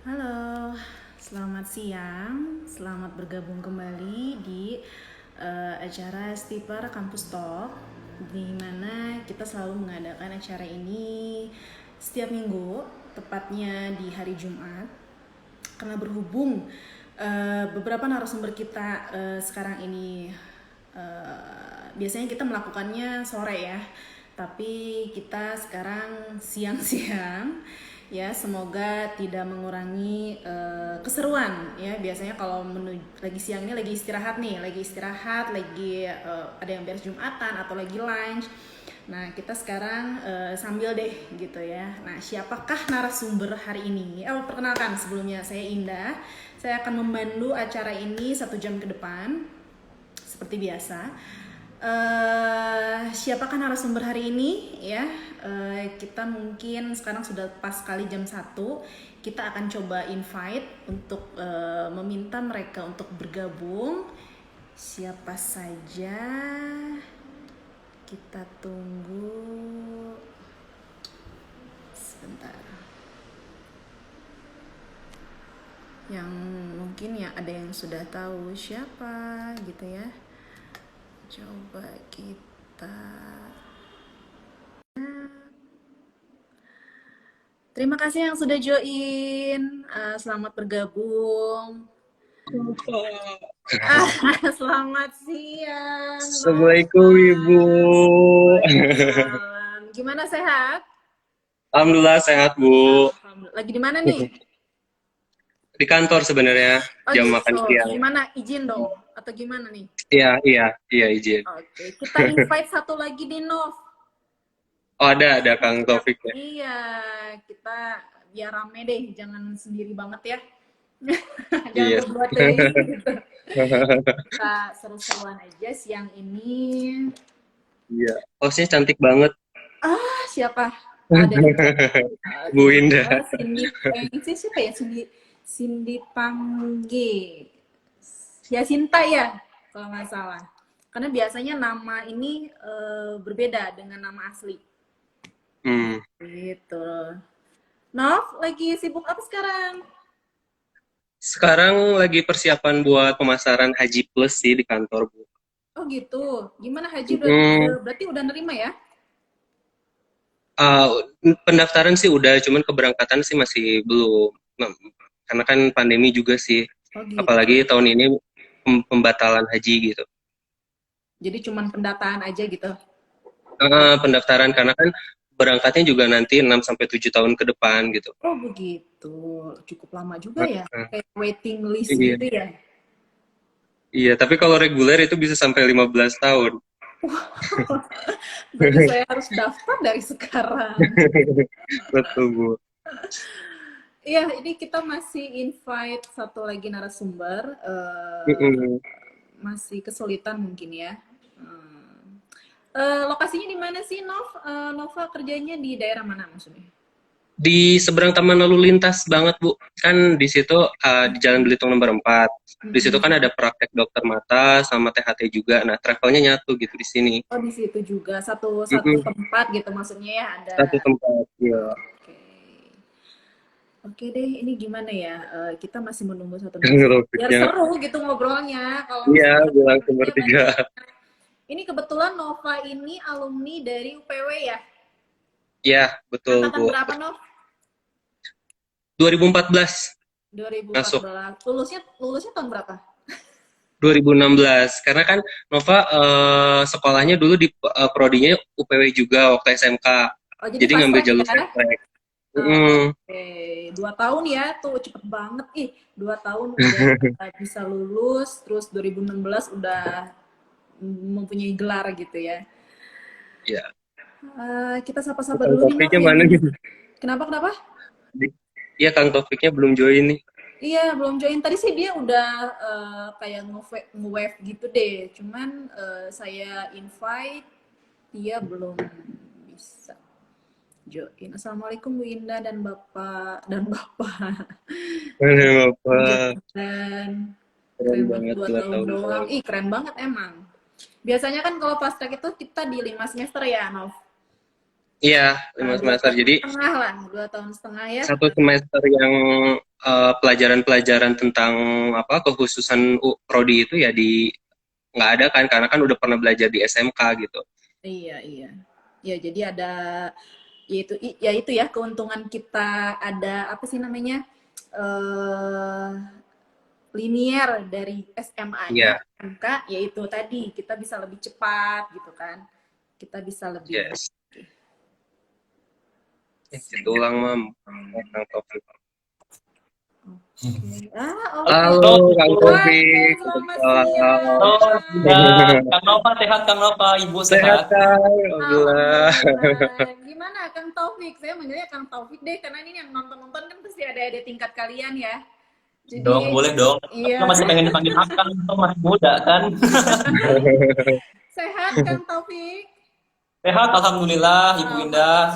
Halo, selamat siang. Selamat bergabung kembali di acara Stiper Kampus Talk, di mana kita selalu mengadakan acara ini setiap minggu, tepatnya di hari Jumat. Karena berhubung beberapa narasumber kita sekarang ini biasanya kita melakukannya sore ya, tapi kita sekarang siang-siang ya, semoga tidak mengurangi keseruan ya. Biasanya kalau lagi siang ini lagi istirahat nih, lagi ada yang beres Jumatan atau lagi lunch. Nah, kita sekarang sambil deh gitu ya. Nah, siapakah narasumber hari ini? Perkenalkan, sebelumnya saya Indah. Saya akan memandu acara ini 1 jam ke depan seperti biasa. Siapakah narasumber hari ini ya? Kita mungkin sekarang sudah pas kali jam 1. Kita akan coba invite untuk meminta mereka untuk bergabung. Siapa saja? Kita tunggu sebentar. Yang mungkin ya ada yang sudah tahu siapa gitu ya. Coba kita. Terima kasih yang sudah join. Selamat bergabung. Selamat siang, Assalamualaikum Ibu. Nova. Waalaikumsalam. Gimana, sehat? Alhamdulillah sehat Bu. Alhamdulillah. Lagi di mana nih? Di kantor sebenarnya Oh jam makan gitu. siang. Gimana? Izin dong. Atau gimana nih? Iya iya iya izin. Oke, kita invite satu lagi di Nov. Oh ada Kang Taufik ya. Iya, kita biar rame deh, jangan sendiri banget ya. Jangan Iya. berdua deh gitu. Kita seru-seruan aja siang ini. Iya. Hostnya cantik banget. Siapa? Ada nih. Bu Indah. Cindy, siapa ya? Cindy Pangge. Ya Sinta ya, kalau nggak salah. Karena biasanya nama ini berbeda dengan nama asli. Hmm. Gitu. Nov, lagi sibuk apa sekarang? Sekarang lagi persiapan buat pemasaran Haji Plus sih di kantor Bu. Oh gitu. Gimana Haji Hmm. berarti udah nerima ya? Uh, Pendaftaran sih udah, cuman keberangkatan sih masih belum. Nah, karena kan pandemi juga sih. Oh gitu. Apalagi tahun ini pembatalan haji gitu. Jadi cuman pendataan aja gitu. Pendaftaran karena kan berangkatnya juga nanti 6 sampai 7 tahun ke depan gitu. Oh begitu. Cukup lama juga ya. Kayak waiting list Iya. gitu ya. Iya, tapi kalau reguler itu bisa sampai 15 tahun. Berarti saya harus daftar dari sekarang. Betul, Bu. Iya, ini kita masih invite satu lagi narasumber. Mm-mm. Masih kesulitan mungkin ya. Lokasinya di mana sih, Nova kerjanya di daerah mana maksudnya? Di seberang Taman Lalu Lintas banget, Bu. Kan di situ di Jalan Belitung nomor 4. Di situ kan ada praktek dokter mata sama THT juga. Nah, travelnya nyatu gitu di sini. Oh di situ juga satu satu Mm-mm. tempat gitu maksudnya ya ada. Satu tempat, ya. Oke, oke deh. Ini gimana ya? Kita masih menunggu satu narasumber. Biar Topiknya. seru gitu ngobrolnya. Kalau Iya, misalnya bilang narasumbernya bertiga. banyak. Ini kebetulan Nova ini alumni dari UPW ya. Iya, betul, Angkatan Bu. berapa Nov? 2014 masuk. 2014. Lulusnya tahun berapa? 2016 karena kan Nova sekolahnya dulu di prodinya UPW juga waktu SMK, Oh jadi jadi fast ngambil track jalur ya? fast track. Oke, 2 tahun ya, tuh cepet banget. 2 tahun udah bisa lulus, terus 2016 udah mempunyai gelar gitu ya. Ya, Kita sapa-sapa Kang dulu nih Nov Taufiknya yang mana nih? kenapa? Iya, Kang Taufiknya belum join nih. Iya, belum join. Tadi sih dia udah kayak nge-wave gitu deh. Cuman saya invite, dia belum bisa join. Assalamualaikum Bu Indah dan Bapak. Aduh, apa? Penjelasan. Keren Keren banget banget 2 dua tahun tahun doang. doang. Keren banget emang. Biasanya kan kalau fast track itu kita di 5 semester ya, Nov. Iya, 5 Dua semester. tahun Jadi setengah lah, 2 tahun setengah ya. 1 semester yang pelajaran-pelajaran tentang apa kekhususan prodi itu ya di nggak ada kan karena kan udah pernah belajar di SMK gitu. Iya, iya. Ya, jadi ada ya itu ya keuntungan kita ada apa sih namanya? eh Linier dari SMA-nya Iya, MK yaitu tadi kita bisa lebih cepat gitu kan. Kita bisa lebih yes. Itu ulang mam. Kang Taufik. oke. Halo Kang Oke, Taufik. selamat siang. Halo. Oh, sudah. Kang Nova sehat, Kang Nova. Ibu Sehat sehat. Kang, alhamdulillah. Alhamdulillah. Gimana Kang Taufik? Saya manggilnya Kang Taufik deh karena ini yang nonton-nonton kan pasti ada tingkat kalian ya. Dong, Jadi boleh dong. Aku iya. masih pengen dipanggil Akang, itu masih muda kan. Sehat Kang Taufik. Sehat, Alhamdulillah, Ibu Indah.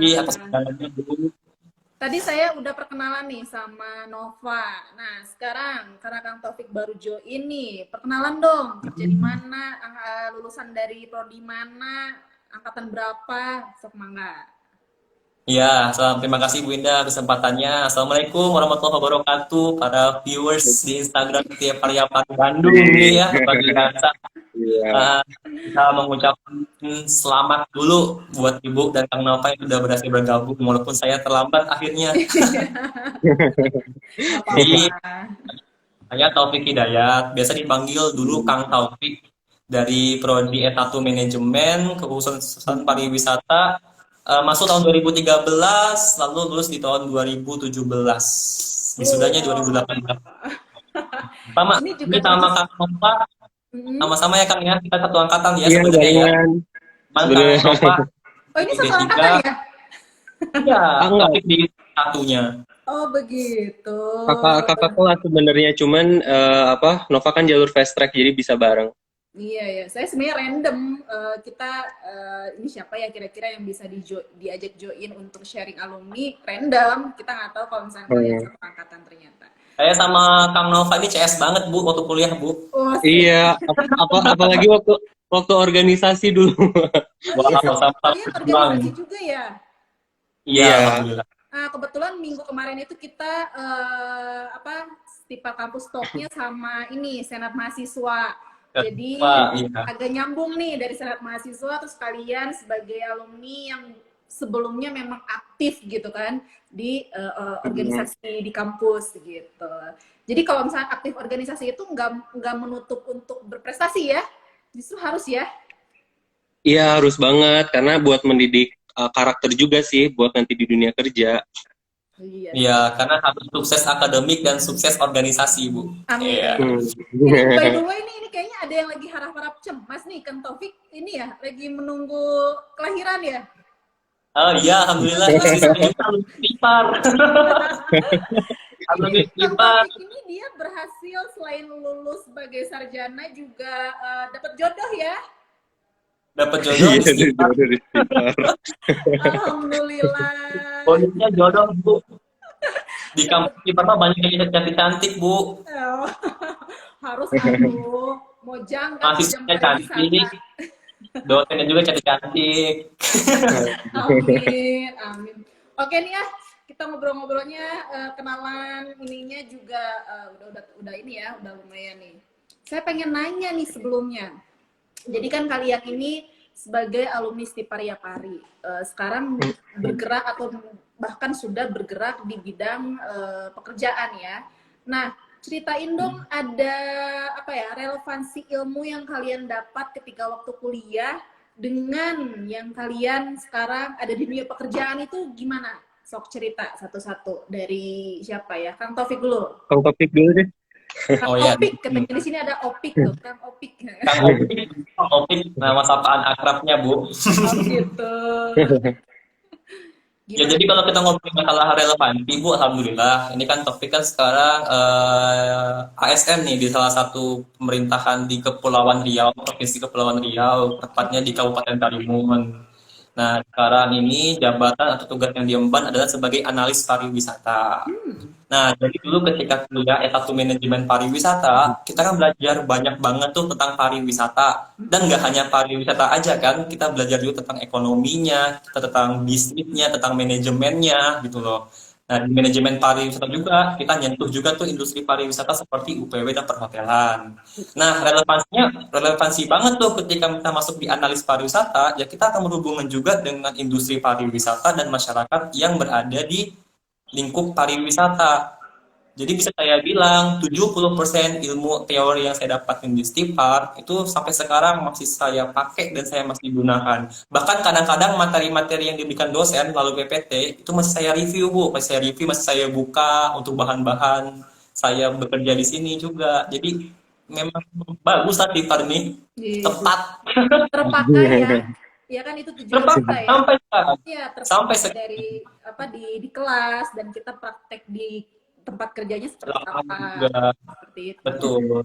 Di atas Alhamdulillah. segalanya, Bu. Tadi saya udah perkenalan nih sama Nova. Nah, sekarang karena Kang Taufik baru join nih, perkenalan dong. Kerja di mana, lulusan dari prodi mana, angkatan berapa, sok mangga. Ya, terima kasih Bu Indah kesempatannya. Assalamualaikum warahmatullahi wabarakatuh. Para viewers di Instagram tiap hari Bandung nih ya, bagi rasa. Iya. Kita mengucapkan selamat dulu buat Ibu dan Kang Nova yang sudah berhasil bergabung walaupun saya terlambat akhirnya. Nggak Jadi apa-apa. saya Taufik Hidayat, biasa dipanggil dulu Kang Taufik dari Prodi S1 Manajemen Kekhususan Pariwisata, masuk tahun 2013, lalu lulus di tahun 2017. Wisudanya 2018. Sama, Ini juga ini sama terus. Kang Nova, Mm-mm. sama-sama ya Kang ya, kita satu angkatan ya Iya sebenarnya ya. barengan. Cuman Kang Sebenarnya. Nova Oh, ini di satu D3, angkatan ya? ya Enggak, Taufik di satunya. Oh, begitu. kakak kelas sebenarnya cuman apa Nova kan jalur fast track jadi bisa bareng. Iya ya, saya sebenarnya random. Kita ini siapa ya kira-kira yang bisa diajak join untuk sharing alumni random. Kita nggak tahu kalau misalnya kalian Hmm. satu angkatan ternyata. Saya sama Kang Nova ini CS banget Bu waktu kuliah Bu. Oh, Iya, apalagi waktu organisasi dulu. oh iya, Wow, sama-sama kalian berjuang. organisasi juga ya. Iya, Iya. alhamdulillah. Nah, kebetulan minggu kemarin itu kita apa Stipa kampus talknya sama ini Senat Mahasiswa. Jadi Wah, iya. agak nyambung nih dari Senat Mahasiswa terus kalian sebagai alumni yang sebelumnya memang aktif gitu kan di organisasi di kampus gitu. Jadi kalau misalnya aktif organisasi itu nggak menutup untuk berprestasi ya, justru harus ya. Iya harus banget karena buat mendidik karakter juga sih buat nanti di dunia kerja. Iya. Iya, karena harus sukses akademik dan sukses organisasi, Bu. Amin. Iya. Ini by the way ini kayaknya ada yang lagi harap-harap cemas nih Kang Taufik ini ya lagi menunggu kelahiran ya. Oh iya, alhamdulillah istri saya juga lulus IPAR. Ini Lulus Kang IPAR, Taufik ini dia berhasil selain lulus sebagai sarjana juga dapat jodoh ya. dapat jodoh di Iya IPAR. dari sekitar. Alhamdulillah. Bonusnya jodoh, Bu. Di kampus IPAR mah banyak yang cantik-cantik, Bu. Oh, harus atuh. Mojang kan mojang Mahasiswanya cantik, pariwisata. dosennya juga cantik-cantik. Amin, amin. Oke nih ya, kita ngobrol-ngobrolnya kenalan ininya juga udah ini ya, udah lumayan nih. Saya pengen nanya nih sebelumnya. Jadi kan kalian ini sebagai alumni Stiparia Pari, sekarang bergerak atau bahkan sudah bergerak di bidang pekerjaan ya. Nah, ceritain dong ada apa ya relevansi ilmu yang kalian dapat ketika waktu kuliah dengan yang kalian sekarang ada di dunia pekerjaan itu gimana? Sok cerita satu-satu dari siapa ya? Kang Taufik dulu. Kang Topik dulu deh. Kang Oh iya. Opik, katanya di sini ada Opik tuh, Kang Opik. Kang Opik, nama sapaan akrabnya, Bu. Oh gitu. Ya, jadi kalau kita ngomongin masalah relevansi, Bu, alhamdulillah. Ini kan topik kan sekarang ASN nih di salah satu pemerintahan di Kepulauan Riau, Provinsi Kepulauan Riau, tepatnya di Kabupaten Karimun. Nah, sekarang ini jabatan atau tugas yang diemban adalah sebagai analis pariwisata. Nah, jadi dulu ketika kuliah S1 Manajemen Pariwisata, kita kan belajar banyak banget tuh tentang pariwisata. Dan nggak hanya pariwisata aja kan, kita belajar juga tentang ekonominya, kita tentang bisnisnya, tentang manajemennya gitu loh. Nah, di manajemen pariwisata juga, kita nyentuh juga tuh industri pariwisata seperti UPW dan perhotelan. Nah, relevansi banget tuh ketika kita masuk di analis pariwisata, ya kita akan berhubungan juga dengan industri pariwisata dan masyarakat yang berada di lingkup pariwisata. Jadi bisa saya bilang 70% ilmu teori yang saya dapatkan di Stipar itu sampai sekarang masih saya pakai dan saya masih gunakan. Bahkan kadang-kadang materi-materi yang diberikan dosen lalu PPT itu masih saya review, Bu. Masih saya review, masih saya buka untuk bahan-bahan saya bekerja di sini juga. Jadi memang bagus lah Stipar ini. Gitu. Tepat. Terpakai ya. Ya kan itu tujuan Tepat kita ya. sampai sekarang. Iya, Sampai terpakai sekarang. dari apa di kelas dan kita praktek di tempat kerjanya seperti apa. Juga. Seperti itu. Betul.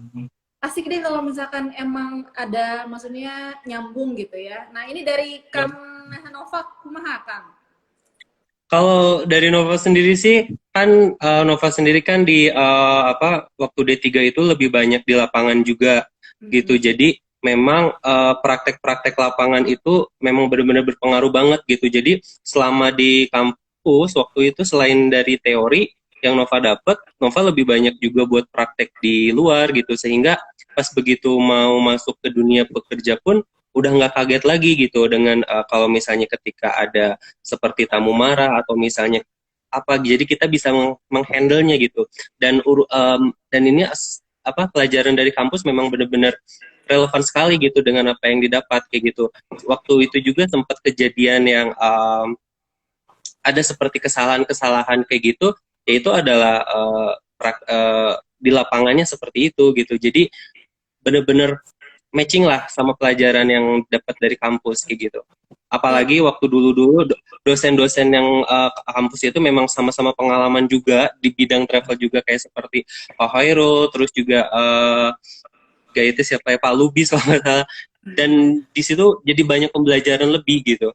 Asik deh kalau misalkan emang ada maksudnya nyambung gitu ya. Nah, ini dari Kang Nova kumaha, Kang? Kalau dari Nova sendiri sih kan Nova sendiri kan di waktu D3 itu lebih banyak di lapangan juga gitu. Jadi memang praktek-praktek lapangan itu memang benar-benar berpengaruh banget gitu. Jadi selama di kampus waktu itu selain dari teori yang Nova dapat, Nova lebih banyak juga buat praktek di luar gitu sehingga pas begitu mau masuk ke dunia pekerja pun udah nggak kaget lagi gitu dengan kalau misalnya ketika ada seperti tamu marah atau misalnya apa, jadi kita bisa menghandle-nya gitu. Dan ini pelajaran dari kampus memang benar-benar relevan sekali gitu dengan apa yang didapat kayak gitu. Waktu itu juga sempat kejadian yang ada seperti kesalahan-kesalahan kayak gitu, yaitu adalah di lapangannya seperti itu gitu. Jadi benar-benar matching lah sama pelajaran yang dapat dari kampus kayak gitu. Apalagi waktu dulu-dulu dosen-dosen yang kampus itu memang sama-sama pengalaman juga di bidang travel juga kayak seperti Pak Hoirul, terus juga itu siapa ya, Pak Lubis kalau nggak salah. Dan di situ jadi banyak pembelajaran lebih gitu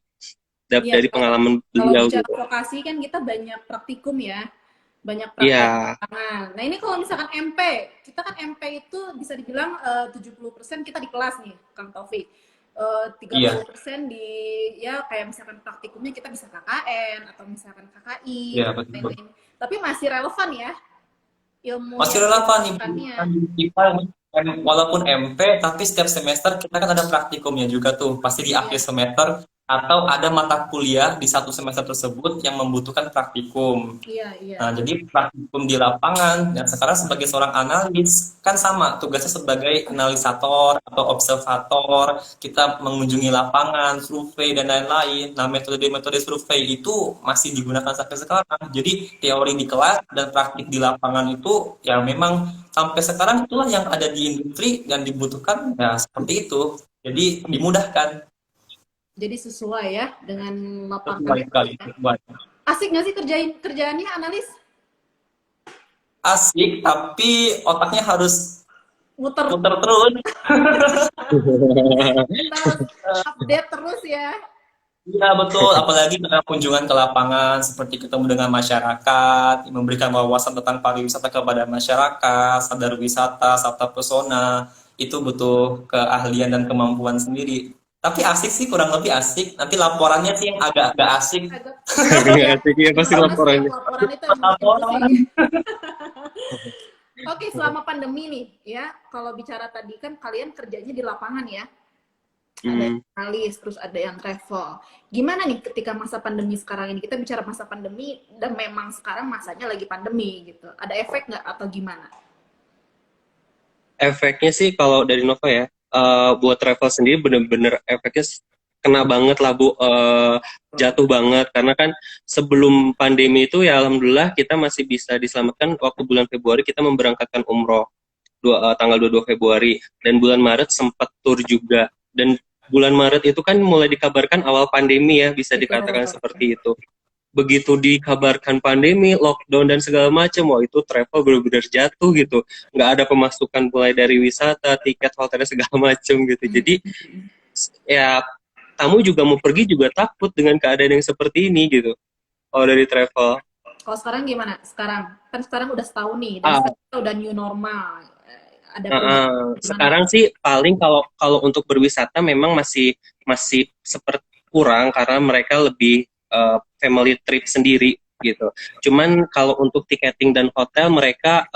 dari pengalaman beliau. Kalau bicara gitu. vokasi kan kita banyak praktikum ya. Banyak praktek Iya. lapangan. Nah, ini kalau misalkan MP, kita kan MP itu bisa dibilang 70% kita di kelas nih, Kang Taufik. 30% di ya kayak misalkan praktikumnya kita bisa KKN atau misalkan KKI Iya, dan betul. lain-lain. Tapi masih relevan ya ilmu Masih yang relevan nih, dilakukannya. kita walaupun MP, tapi setiap semester kita kan ada praktikumnya juga tuh, pasti di akhir semester atau ada mata kuliah di satu semester tersebut yang membutuhkan praktikum. Iya, iya. Nah, jadi praktikum di lapangan, dan sekarang sebagai seorang analis, kan sama tugasnya sebagai analisator atau observator, kita mengunjungi lapangan, survei, dan lain-lain. Nah, metode-metode survei itu masih digunakan sampai sekarang. Jadi, teori di kelas dan praktik di lapangan itu, ya memang sampai sekarang itulah yang ada di industri yang dibutuhkan, ya seperti itu. Jadi, dimudahkan. Jadi sesuai ya dengan lapangan. Baik sekali. Asik nggak sih kerjaannya analis? Asik, tapi otaknya harus Muter terus. kita harus update terus ya. Iya betul, apalagi dengan kunjungan ke lapangan, seperti ketemu dengan masyarakat, memberikan wawasan tentang pariwisata kepada masyarakat, sadar wisata, sabta pesona, itu butuh keahlian dan kemampuan sendiri. Tapi asik sih, kurang lebih asik. Nanti laporannya sih yang agak-agak asik. Agak asik ya pasti laporannya. Laporan itu yang pusing. Oke, selama pandemi nih ya, kalau bicara tadi kan kalian kerjanya di lapangan ya. Ada yang analis, terus ada yang travel. Gimana nih ketika masa pandemi sekarang ini? Kita bicara masa pandemi dan memang sekarang masanya lagi pandemi gitu. Ada efek nggak atau gimana? Efeknya sih kalau dari Nova ya, buat travel sendiri bener-bener efeknya kena banget lah Bu, jatuh banget karena kan sebelum pandemi itu ya alhamdulillah kita masih bisa diselamatkan. Waktu bulan Februari kita memberangkatkan umroh tanggal 22 Februari dan bulan Maret sempat tur juga, dan bulan Maret itu kan mulai dikabarkan awal pandemi ya, bisa dikatakan seperti itu. Begitu dikabarkan pandemi, lockdown dan segala macam, wah itu travel benar-benar jatuh gitu. Nggak ada pemasukan mulai dari wisata, tiket, hotelnya segala macam gitu. Jadi ya tamu juga mau pergi juga takut dengan keadaan yang seperti ini gitu. Kalau dari travel. Kalau sekarang gimana? Sekarang udah setahun nih, dan sekarang kita udah new normal. Sekarang sih paling kalau untuk berwisata memang masih seperti kurang karena mereka lebih family trip sendiri gitu. Cuman kalau untuk tiketing dan hotel mereka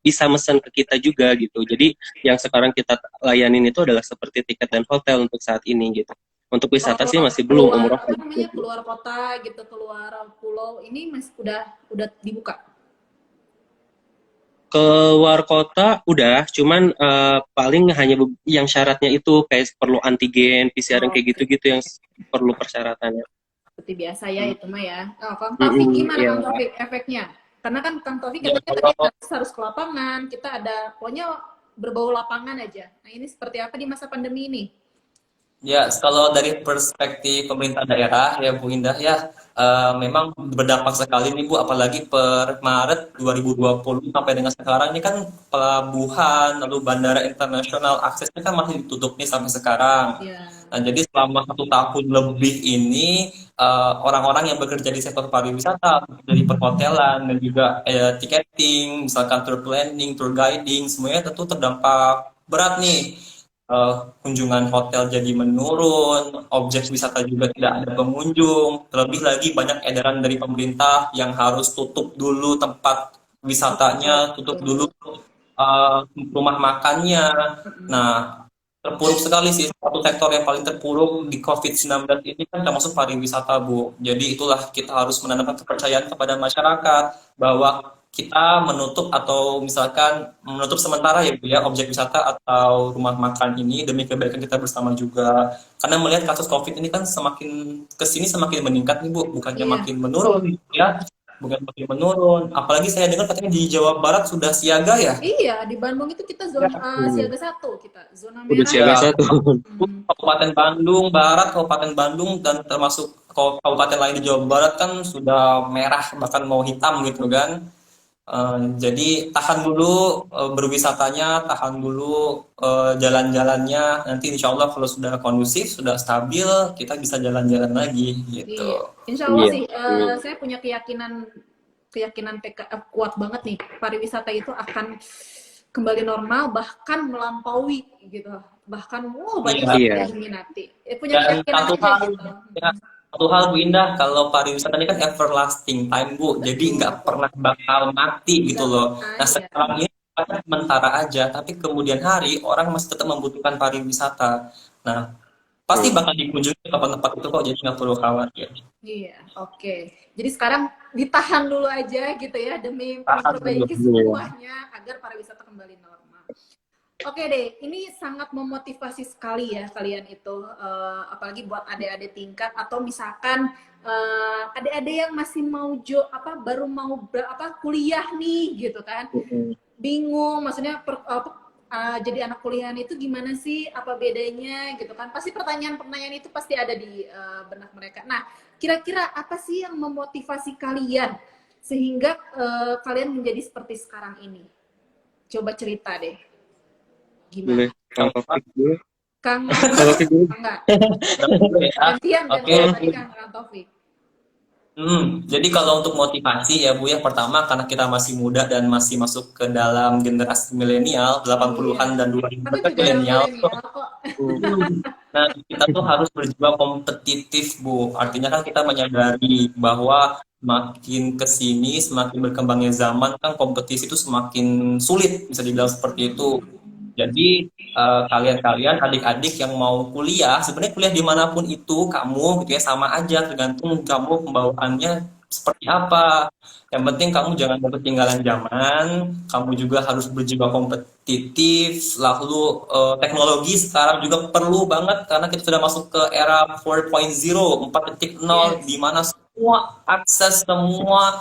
bisa mesen ke kita juga gitu. Jadi yang sekarang kita layanin itu adalah seperti tiket dan hotel untuk saat ini gitu. Untuk wisata sih Kalau masih belum keluar umroh. apa namanya, keluar kota gitu, keluar pulau ini masih udah dibuka. Keluar kota udah, cuman paling hanya yang syaratnya itu kayak perlu antigen, PCR yang kayak Oke, gitu-gitu yang perlu persyaratannya. seperti biasa ya itu mah ya. Oh, Kang Taufik Mm-mm, gimana iya. Kang Taufik efeknya? Karena kan Kang Taufik Ya, katanya tadi kalau harus ke lapangan, kita ada pokoknya berbau lapangan aja. Nah ini seperti apa di masa pandemi ini? Ya, kalau dari perspektif pemerintah daerah ya Bu Indah ya, memang berdampak sekali nih Bu, apalagi per Maret 2020 sampai dengan sekarang ini kan pelabuhan, lalu bandara internasional aksesnya kan masih ditutup nih sampai sekarang. Ya, Nah, jadi selama 1 tahun lebih ini orang-orang yang bekerja di sektor pariwisata, dari perhotelan dan juga tiketing, misalkan tour planning, tour guiding, semuanya tentu terdampak berat nih. Kunjungan hotel jadi menurun, objek wisata juga tidak ada pengunjung, terlebih lagi banyak edaran dari pemerintah yang harus tutup dulu tempat wisatanya, tutup betul. dulu rumah makannya. Nah, terpuruk sekali sih, satu sektor yang paling terpuruk di COVID-19 ini kan termasuk pariwisata, Bu. Jadi itulah kita harus menanamkan kepercayaan kepada masyarakat bahwa kita menutup atau misalkan menutup sementara ya Bu ya objek wisata atau rumah makan ini demi kebaikan kita bersama juga. Karena melihat kasus COVID ini kan semakin kesini semakin meningkat nih Bu, bukannya Iya, makin menurun ya. Bukan makin menurun. Apalagi saya dengar katanya di Jawa Barat sudah siaga ya. iya di Bandung itu kita Ya, zona siaga satu, kita zona Udah merah. siaga ya, satu. Hmm, Kabupaten Bandung Barat, Kabupaten Bandung dan termasuk kabupaten lain di Jawa Barat kan sudah merah bahkan mau hitam gitu kan. Jadi tahan dulu berwisatanya, tahan dulu jalan-jalannya. Nanti insya Allah kalau sudah kondusif, sudah stabil, kita bisa jalan-jalan lagi iya, gitu. Insya Allah Iya. sih saya punya keyakinan keyakinan kuat banget nih pariwisata itu akan kembali normal bahkan melampaui gitu, bahkan banyak Iya. sekali Iya. yang diminati. Punya Dan keyakinan satu aja hal, gitu. ya, satu hal Bu Indah, kalau pariwisata ini kan everlasting time Bu, jadi nggak Betul. pernah bakal mati gitu Nggak loh. pernah, Nah iya. sekarang ini sifatnya sementara aja, tapi kemudian hari orang masih tetap membutuhkan pariwisata. Nah pasti Hmm. bakal dikunjungi ke tempat-tempat itu kok, jadi nggak perlu khawatir. Iya, oke. Jadi sekarang ditahan dulu aja gitu ya demi Tahan dulu. memperbaiki Iya. semuanya agar pariwisata kembali normal. Oke deh, ini sangat memotivasi sekali ya kalian itu, apalagi buat adik-adik tingkat atau misalkan adik-adik yang masih mau baru mau kuliah nih gitu kan, bingung, maksudnya jadi anak kuliahan itu gimana sih, apa bedanya gitu kan, pasti pertanyaan-pertanyaan itu pasti ada di benak mereka. Nah, kira-kira apa sih yang memotivasi kalian sehingga kalian menjadi seperti sekarang ini? Coba cerita deh. Boleh. Gimana? Kang Taufik dulu. Kang Kang Taufik dulu. enggak. Ya. Oke. Gantian tadi Kang Taufik. Jadi kalau untuk motivasi ya Bu ya, pertama karena kita masih muda dan masih masuk ke dalam generasi milenial, Iya. 80-an dan 2000-an Aku kan juga milenial. milenial kok. Nah, kita tuh harus berjiwa kompetitif, Bu. Artinya kan kita menyadari bahwa makin ke sini, semakin berkembangnya zaman, kan kompetisi itu semakin sulit, bisa dibilang seperti itu. Jadi, kalian-kalian, adik-adik yang mau kuliah, sebenarnya kuliah dimanapun itu, kamu gitu ya, sama aja, tergantung kamu pembawaannya seperti apa. Yang penting kamu jangan ketinggalan zaman, kamu juga harus berjiwa kompetitif, lalu teknologi sekarang juga perlu banget karena kita sudah masuk ke era 4.0, 4.0 Yes. di mana semua akses semua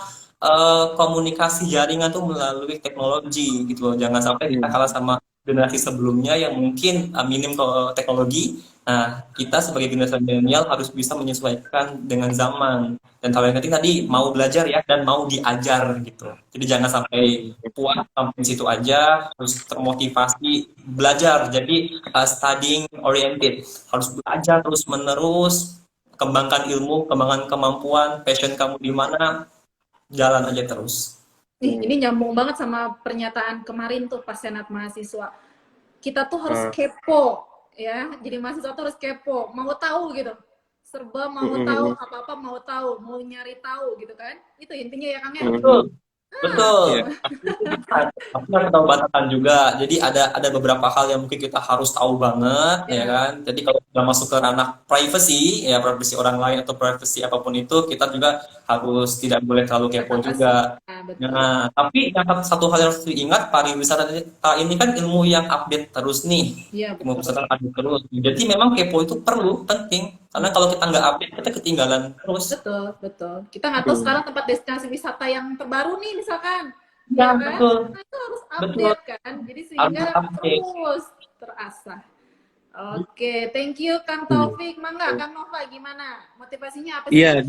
komunikasi jaringan tuh melalui teknologi gitu loh. Jangan sampai kita kalah sama generasi sebelumnya yang mungkin minim ke teknologi. Nah, kita sebagai generasi milenial harus bisa menyesuaikan dengan zaman. Dan kalau yang penting tadi mau belajar ya dan mau diajar gitu. Jadi jangan sampai puas sampai di situ aja, harus termotivasi belajar. Jadi studying oriented, harus belajar terus menerus, kembangkan ilmu, kembangkan kemampuan, passion kamu di mana, jalan aja terus. Ini nyambung banget sama pernyataan kemarin tuh pas senat mahasiswa. Kita tuh harus kepo ya. Jadi mahasiswa tuh harus kepo, mau tahu gitu. serba mau tahu, apa-apa mau tahu, mau nyari tahu gitu kan. Itu intinya ya Kang ya. Betul, betul. Iya. Tapi harus tahu batasan juga. Jadi ada beberapa hal yang mungkin kita harus tahu banget, ya Ya, kan. Jadi kalau sudah masuk ke ranah privacy, ya privacy orang lain atau privacy apapun itu, kita juga harus tidak boleh terlalu kepo batasi. juga. Nah, betul. Nah, tapi yang satu hal yang harus diingat, pariwisata ini kan ilmu yang update terus nih. Iya, Ilmu betul. wisata update terus. Jadi memang kepo itu perlu, penting. Karena kalau kita nggak update, kita ketinggalan terus. Betul, betul. Kita nggak tahu sekarang tempat destinasi wisata yang terbaru nih misalkan. Ya, Ya kan? betul. Nah, itu harus Betul. update kan. Jadi Harus sehingga update. terus terasah. Oke, thank you Kang Taufik. Mangga, Kang Nova gimana? Motivasinya apa sih? Iya,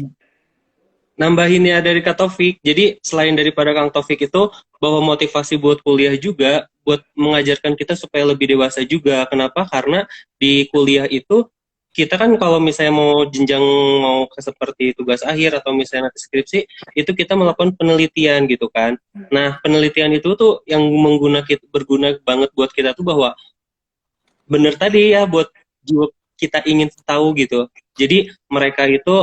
nambahin ya dari Kak Taufik. Jadi selain daripada Kang Taufik itu bahwa motivasi buat kuliah juga buat mengajarkan kita supaya lebih dewasa juga. Kenapa? Karena di kuliah itu kita kan kalau misalnya mau jenjang mau ke seperti tugas akhir atau misalnya nanti skripsi itu kita melakukan penelitian gitu kan. Nah, penelitian itu tuh yang berguna banget buat kita tuh bahwa bener tadi ya buat jiwa kita ingin tahu gitu. Jadi mereka itu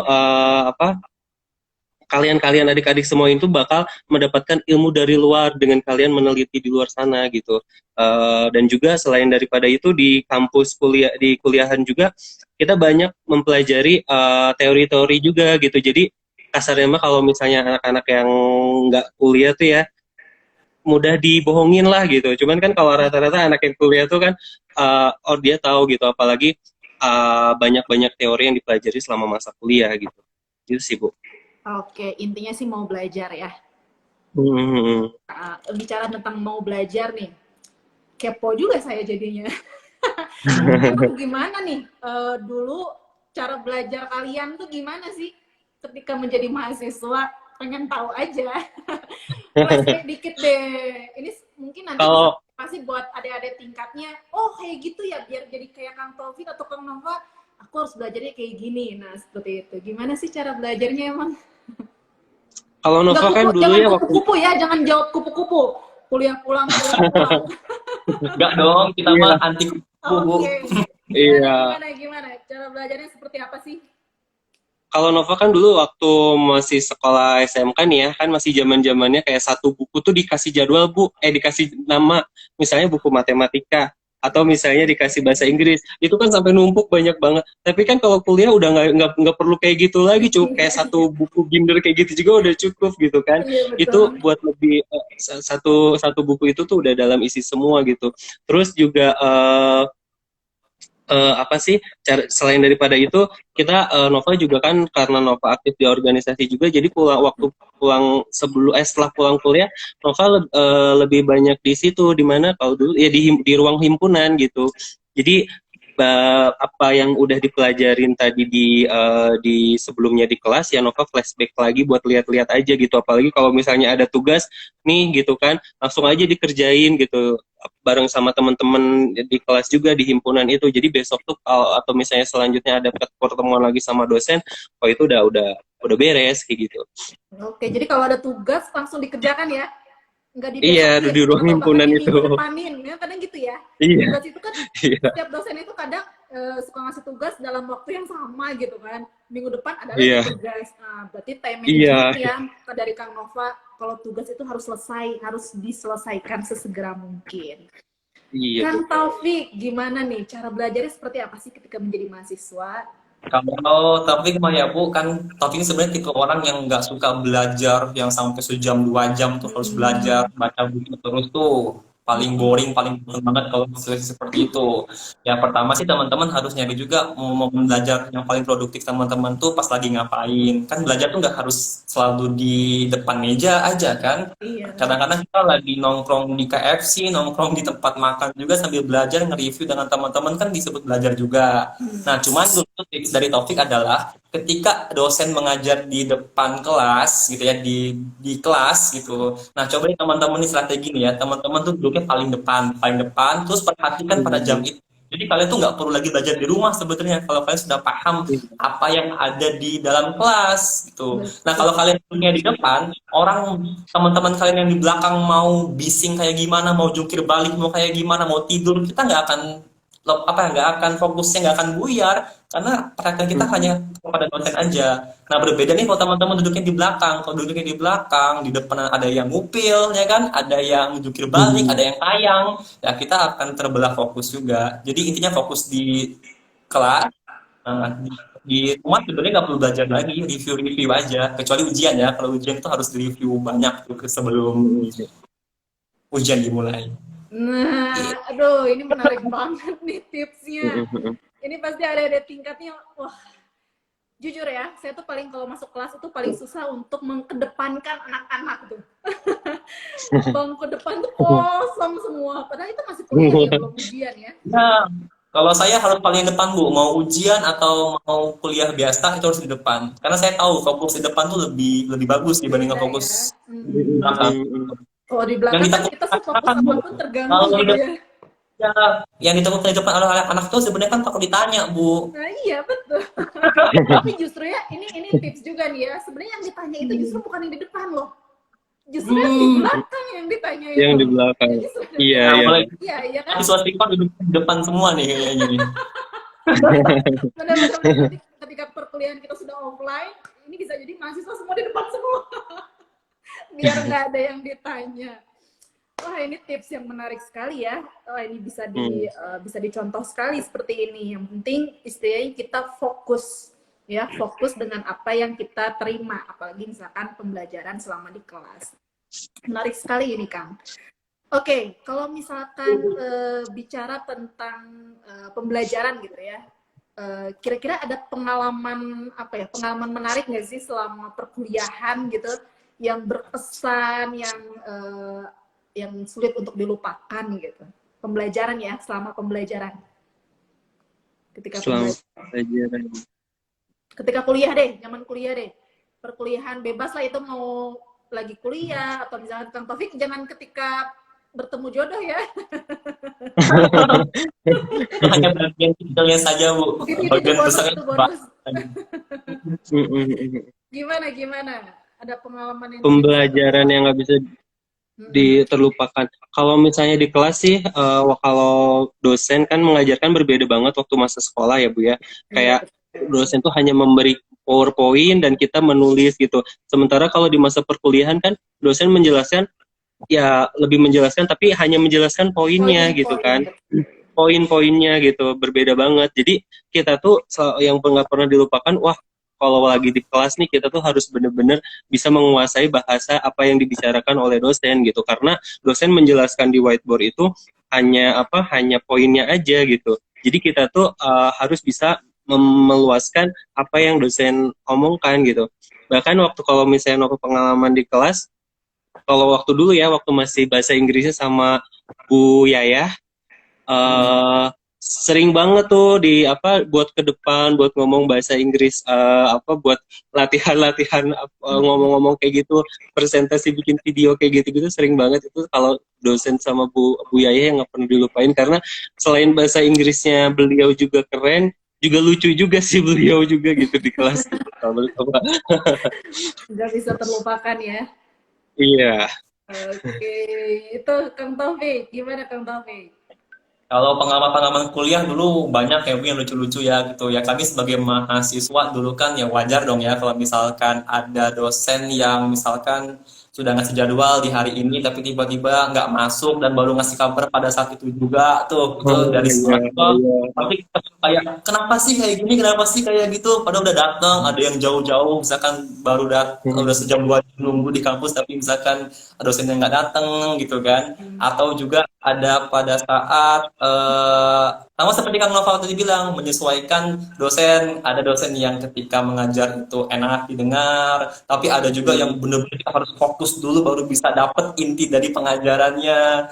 apa kalian adik-adik semua itu bakal mendapatkan ilmu dari luar dengan kalian meneliti di luar sana gitu. Dan juga selain daripada itu di kampus di kuliahan juga kita banyak mempelajari teori-teori juga gitu. Jadi kasarnya mah kalau misalnya anak-anak yang nggak kuliah tuh ya mudah dibohongin lah gitu. Cuman kan kalau rata-rata anak yang kuliah tuh kan oh dia tahu gitu. Apalagi banyak-banyak teori yang dipelajari selama masa kuliah gitu. Gitu sih Bu. Oke, intinya sih mau belajar ya. Hmm. Bicara tentang mau belajar nih, kepo juga saya jadinya. Emang gimana nih? Dulu cara belajar kalian tuh gimana sih ketika menjadi mahasiswa? Pengen tahu aja. Flashback dikit deh. Ini mungkin nanti Kalau pasti buat adik-adik tingkatnya. Oh kayak gitu ya, biar jadi kayak Kang Taufik atau Kang Nova. Aku harus belajarnya kayak gini. Nah seperti itu. Gimana sih cara belajarnya emang? Nova kan dulu Jangan ya waktu kupu-kupu ya, jangan jawab kupu-kupu. Kuliah pulang, kuliah pulang. Enggak dong, kita Iya. mah anti kupu, Bu. Oke. Iya. Gimana? Cara belajarnya seperti apa sih? Kalau Nova kan dulu waktu masih sekolah SMK nih ya, kan masih zaman-zamannya kayak satu buku tuh dikasih jadwal Bu, dikasih nama, misalnya buku matematika atau misalnya dikasih bahasa Inggris. Itu kan sampai numpuk banyak banget. Tapi kan kalau kuliah udah nggak perlu kayak gitu lagi, cukup kayak satu buku binder kayak gitu juga udah cukup gitu kan. Iya, Itu betul. buat lebih satu buku itu tuh udah dalam isi semua gitu. Terus juga apa sih selain daripada itu kita Nova juga kan karena Nova aktif di organisasi juga jadi waktu pulang setelah pulang kuliah Nova lebih banyak di situ di mana kalau dulu ya di ruang himpunan gitu jadi apa yang udah dipelajarin tadi di sebelumnya di kelas ya Nova flashback lagi buat lihat-lihat aja gitu apalagi kalau misalnya ada tugas nih gitu kan langsung aja dikerjain gitu bareng sama teman-teman di kelas juga di himpunan itu jadi besok tuh atau misalnya selanjutnya ada pertemuan lagi sama dosen oh itu udah beres kayak gitu. Oke, jadi kalau ada tugas langsung dikerjakan ya? Nggak Iya dibesokin di ruang atau himpunan bahkan itu minggu depanin, ya kadang gitu ya. iya Tugas itu kan iya setiap dosen itu kadang suka ngasih tugas dalam waktu yang sama gitu kan. Minggu depan ada lagi iya tugas. Nah, berarti time iya management ya dari Kang Nova kalau tugas itu harus diselesaikan sesegera mungkin. iya Kang Taufik, gimana nih cara belajarnya seperti apa sih ketika menjadi mahasiswa? Kalau Taufik mah ya Bu, kan Taufik ini sebenarnya tipe orang yang nggak suka belajar yang sampai sejam 2 jam tuh harus belajar baca buku terus tuh paling boring, paling boring banget kalau situasi seperti itu. Ya pertama sih teman-teman harus nyari juga mau belajar yang paling produktif teman-teman tuh pas lagi ngapain. Kan belajar tuh nggak harus selalu di depan meja aja kan. Iya. Kadang-kadang kita lagi nongkrong di KFC, nongkrong di tempat makan juga sambil belajar nge-review dengan teman-teman kan disebut belajar juga. Nah, cuman dulu tips dari Taufik adalah ketika dosen mengajar di depan kelas gitu ya di kelas gitu. Nah, coba nih teman-teman nih strategi nih ya. Teman-teman tuh duduknya paling depan terus perhatikan pada jam itu. Jadi kalian tuh nggak perlu lagi belajar di rumah sebetulnya kalau kalian sudah paham apa yang ada di dalam kelas gitu. Nah, kalau kalian duduknya di depan, teman-teman kalian yang di belakang mau bising kayak gimana, mau jungkir balik, mau kayak gimana, mau tidur, kita nggak akan nggak akan fokusnya, nggak akan buyar karena perhatian kita hanya kepada dosen aja. Nah berbeda nih kalau teman-teman duduknya di belakang. Kalau duduknya di belakang, di depan ada yang ngupil, ya kan, ada yang jungkir balik, ada yang tayang, ya kita akan terbelah fokus juga. Jadi intinya fokus di kelas. Nah, di rumah sebenarnya nggak perlu belajar lagi, review-review aja. Kecuali ujian ya, kalau ujian itu harus di-review banyak tuh sebelum ujian dimulai. Nah, aduh, ini menarik banget nih tipsnya. Ini pasti ada tingkatnya. Wah, jujur ya, saya tuh paling kalau masuk kelas itu paling susah untuk mengedepankan anak-anak tuh. Bangku depan tuh kosong semua. Padahal itu masih kuliah ya, belum ujian ya. Nah, kalau saya harus paling depan Bu, mau ujian atau mau kuliah biasa itu harus di depan. Karena saya tahu fokus di depan tuh lebih bagus dibanding Beda ya. fokus di belakang. Kalau di Yang belakang kan ditakutkan kita sih fokus kan, Bu, apapun terganggu kalau di gitu depan, ya. ya, yang ditakutkan di depan anak-anak tuh sebenarnya kan takut ditanya, Bu. Nah iya betul. Tapi justru ya ini tips juga nih ya. Sebenarnya yang ditanya itu justru bukan yang di depan loh. Justru yang di belakang yang ditanya itu. Yang di belakang. Ya, justru yang Iya, Nah, iya. mulai Iya, iya kan? siswa siswa duduk di depan semua nih kayaknya nih. Benar-benar nanti ketika perkuliahan kita sudah offline, ini bisa jadi mahasiswa semua di depan semua. Biar nggak ada yang ditanya. Wah ini tips yang menarik sekali ya. Oh, ini bisa dicontoh sekali seperti ini. Yang penting istilahnya kita fokus ya, fokus dengan apa yang kita terima, apalagi misalkan pembelajaran selama di kelas. Menarik sekali ini Kang. Oke, kalau misalkan bicara tentang pembelajaran gitu ya, kira-kira ada pengalaman pengalaman menarik nggak sih selama perkuliahan gitu, yang berkesan, yang sulit untuk dilupakan gitu, pembelajaran ya, selama pembelajaran, Selama pelajaran. ketika kuliah deh, zaman kuliah deh, perkuliahan bebas lah itu, mau lagi kuliah atau misalkan Kang Taufik jangan ketika bertemu jodoh ya. Itu hanya bagian kecilnya saja, Bu. Itu Bagian bonus, besarnya itu bonus. Mm-mm. Gimana? Ada pengalaman yang Pembelajaran yang nggak bisa terlupakan. Kalau misalnya di kelas sih, kalau dosen kan mengajarkan berbeda banget waktu masa sekolah ya Bu ya. Kayak dosen tuh hanya memberi PowerPoint dan kita menulis gitu. Sementara kalau di masa perkuliahan kan dosen menjelaskan, ya lebih menjelaskan tapi hanya menjelaskan poinnya gitu kan. Poin-poinnya gitu, berbeda banget. Jadi kita tuh yang nggak pernah dilupakan, wah kalau lagi di kelas nih kita tuh harus benar-benar bisa menguasai bahasa apa yang dibicarakan oleh dosen gitu, karena dosen menjelaskan di whiteboard itu hanya poinnya aja gitu. Jadi kita tuh harus bisa meluaskan apa yang dosen omongkan gitu. Bahkan kalau misalnya waktu pengalaman di kelas, kalau waktu dulu ya, waktu masih bahasa Inggrisnya sama Bu Yayah, sering banget tuh buat ke depan, buat ngomong bahasa Inggris, buat latihan-latihan ngomong-ngomong kayak gitu, presentasi bikin video kayak gitu-gitu, sering banget itu kalau dosen sama Bu Yaya yang nggak pernah dilupain, karena selain bahasa Inggrisnya beliau juga keren, juga lucu juga sih beliau juga gitu di kelas. Nggak bisa terlupakan ya. Iya. Oke, itu Kang Taufik, gimana Kang Taufik? Kalau pengalaman-pengalaman kuliah dulu banyak ya Bu yang lucu-lucu ya gitu ya. Kami sebagai mahasiswa dulu kan ya wajar dong ya kalau misalkan ada dosen yang misalkan sudah ngasih jadwal di hari ini tapi tiba-tiba nggak masuk dan baru ngasih kabar pada saat itu juga tuh, itu dari mahasiswa tapi kayak kenapa sih kayak gini, kenapa sih kayak gitu, padahal udah datang, ada yang jauh-jauh misalkan baru udah sejam 2 jam nunggu di kampus tapi misalkan dosennya nggak datang gitu kan. Atau juga ada pada saat sama seperti Kang Nova tadi bilang, menyesuaikan dosen. Ada dosen yang ketika mengajar itu enak didengar, tapi ada juga yang benar-benar kita harus fokus dulu baru bisa dapet inti dari pengajarannya.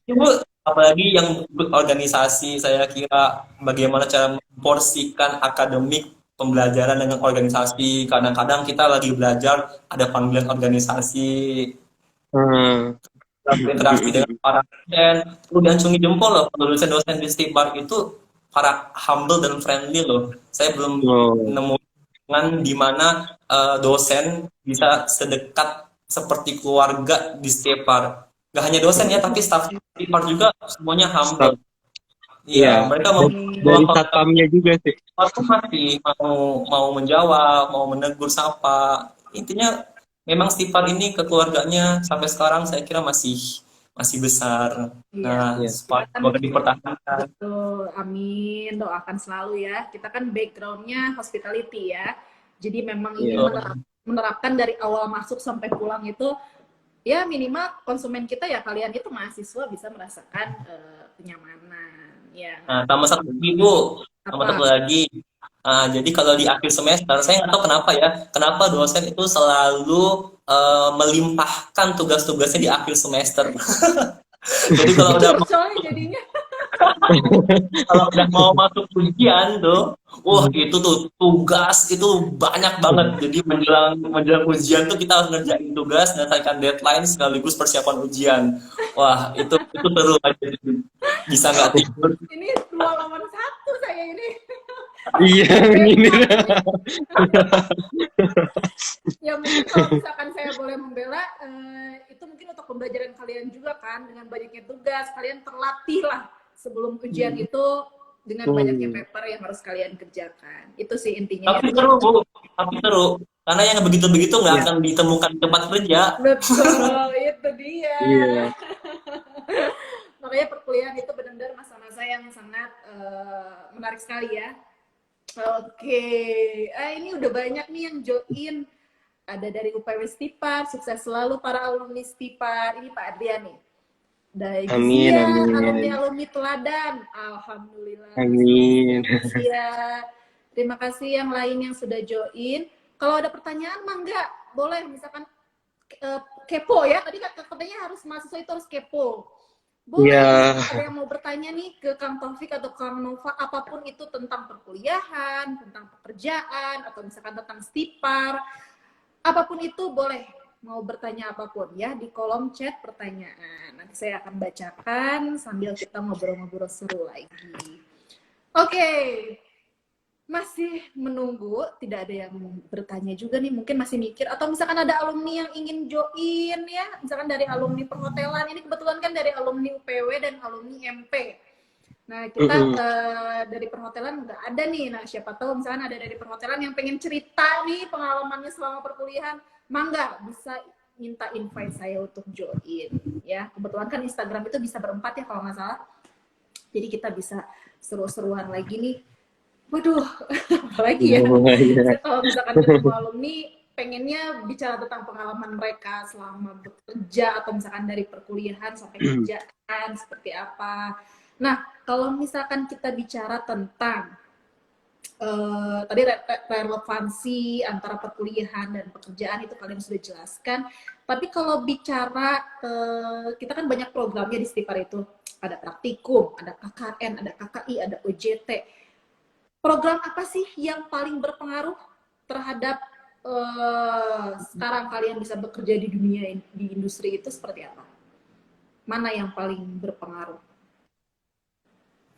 Ibu, apalagi yang organisasi, saya kira bagaimana cara memporsikan akademik pembelajaran dengan organisasi. Kadang-kadang kita lagi belajar ada panggilan organisasi, berinteraksi dengan para dosen, perlu diacungi jempol loh. Kalau dosen-dosen di Stibar itu para humble dan friendly loh. Saya belum nemu di mana dosen bisa sedekat seperti keluarga di Stibar. Gak hanya dosen ya, tapi staf Stibar juga semuanya humble. Iya, Iya, mereka dari membawa satpamnya juga sih. aku masih mau mau menjawab, mau menegur sapa. Intinya memang Stipar ini keluarganya sampai sekarang saya kira masih masih besar. Iya, Nah, Iya. kita kan semoga dipertahankan. betul, amin, doakan selalu ya. Kita kan backgroundnya hospitality ya, jadi memang ingin Iya. menerapkan dari awal masuk sampai pulang itu, ya minimal konsumen kita ya kalian itu mahasiswa bisa merasakan kenyamanan, ya. Nah, tambah satu lagi, Bu. Tambah satu Apa? lagi. Nah, jadi kalau di akhir semester, saya nggak tahu kenapa ya, kenapa dosen itu selalu melimpahkan tugas-tugasnya di akhir semester. Jadi Curcol jadinya. kalau udah mau masuk ujian tuh, wah itu tuh tugas itu banyak banget. Jadi menjelang menjelang ujian tuh kita harus ngerjain tugas, menyelesaikan deadline sekaligus persiapan ujian. Wah itu seru aja. Bisa nggak tidur? Ini 2 lawan 1 saya ini. Iya, ini. Ya mungkin kalau misalkan saya boleh membela, itu mungkin untuk pembelajaran kalian juga kan, dengan banyaknya tugas, kalian terlatih lah sebelum ujian itu dengan banyaknya paper yang harus kalian kerjakan. Itu sih intinya ya. Tapi seru, Bu. Tapi seru. Karena yang begitu-begitu nggak Iya. akan ditemukan di tempat kerja. Betul, itu dia. Iya. Makanya perkuliahan itu benar-benar masa-masa yang sangat menarik sekali ya. Oke, ini udah banyak nih yang join. Ada dari UPW Stipar, sukses selalu para alumni Stipar. Ini Pak Adrian nih. Dari Amin, Gisia, amin. alumni-alumni teladan. Alhamdulillah. Amin. Gisia. Terima kasih yang lain yang sudah join. Kalau ada pertanyaan mah enggak, boleh misalkan kepo ya. Tadi katanya harus mahasiswa itu harus kepo. Boleh, Iya. ada yang mau bertanya nih ke Kang Taufik atau Kang Nova, apapun itu tentang perkuliahan, tentang pekerjaan, atau misalkan tentang Stipar, apapun itu boleh, mau bertanya apapun ya di kolom chat pertanyaan. Nanti saya akan bacakan sambil kita ngobrol-ngobrol seru lagi. Oke, masih menunggu, tidak ada yang bertanya juga nih, mungkin masih mikir, atau misalkan ada alumni yang ingin join ya, misalkan dari alumni perhotelan, ini kebetulan kan dari alumni UPW dan alumni MP. Nah, kita dari perhotelan nggak ada nih, nah siapa tahu misalkan ada dari perhotelan yang pengen cerita nih pengalamannya selama perkuliahan, mangga bisa minta invite saya untuk join ya. Kebetulan kan Instagram itu bisa berempat ya kalau nggak salah, jadi kita bisa seru-seruan lagi nih. Waduh, apalagi ya. Iya. Kalau misalkan ketemu alumni, pengennya bicara tentang pengalaman mereka selama bekerja atau misalkan dari perkuliahan sampai kerjaan seperti apa. Nah, kalau misalkan kita bicara tentang tadi relevansi antara perkuliahan dan pekerjaan itu kalian sudah jelaskan. Tapi kalau bicara kita kan banyak programnya di Stipar itu, ada praktikum, ada KKN, ada KKI, ada OJT. Program apa sih yang paling berpengaruh terhadap sekarang kalian bisa bekerja di dunia di industri itu seperti apa? Mana yang paling berpengaruh?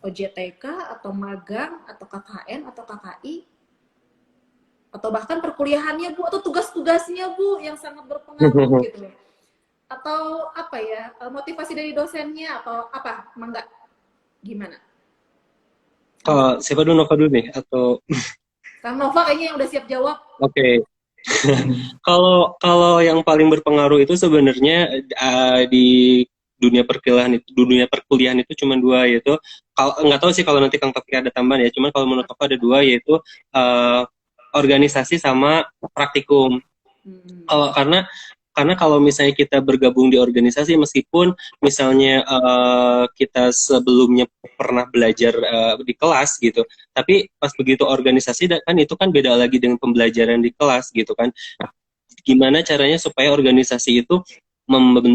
OJTK atau magang atau KKN atau KKI atau bahkan perkuliahannya Bu atau tugas-tugasnya Bu yang sangat berpengaruh gitu. Atau apa ya, motivasi dari dosennya atau apa? Mangga. Gimana? Siapa dulu, Nova dulu nih atau Kang Nova kayaknya yang udah siap jawab. Oke. Kalau yang paling berpengaruh itu sebenarnya di dunia perkuliahan itu cuma dua, yaitu kalau nggak tahu sih kalau nanti Kang Taufik ada tambahan ya, cuman kalau menurut aku ada dua, yaitu organisasi sama praktikum. Karena kalau misalnya kita bergabung di organisasi, meskipun misalnya kita sebelumnya pernah belajar di kelas gitu, tapi pas begitu organisasi kan itu kan beda lagi dengan pembelajaran di kelas gitu kan. Gimana caranya supaya organisasi itu